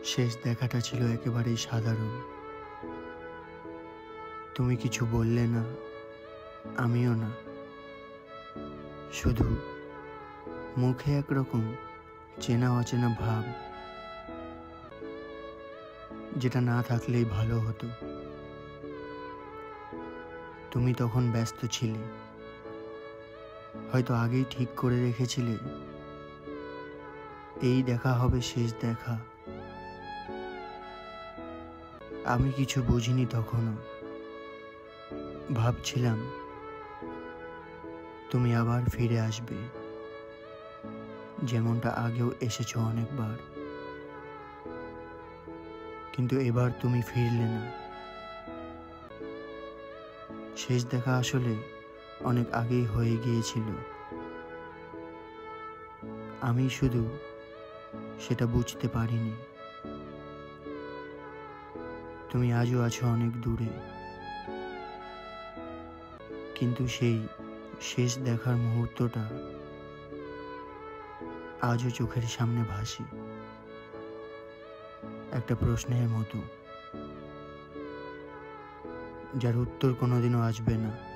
শেষ দেখাটা ছিল একেবারেই সাধারণ। তুমি কিছু বললে না, আমিও না। শুধু মুখে একরকম চেনা অচেনা ভাব, যেটা না থাকলেই ভালো হতো। তুমি তখন ব্যস্ত ছিলে, হয়তো আগেই ঠিক করে রেখেছিলে এই দেখা হবে শেষ দেখা। আমি কিছু বুঝিনি তখনও। ভাবছিলাম তুমি আবার ফিরে আসবে, যেমনটা আগেও এসেছো অনেকবার। কিন্তু এবার তুমি ফিরলে না। শেষ দেখা আসলে অনেক আগেই হয়ে গিয়েছিল। আমি শুধু সেটা বুঝতে পারিনি। তুমি আজও আছো অনেক দূরে, কিন্তু সেই শেষ দেখার মুহূর্তটা আজও চোখের সামনে ভাসে, একটা প্রশ্নের মতো, যার উত্তর কোনোদিনও আসবে না।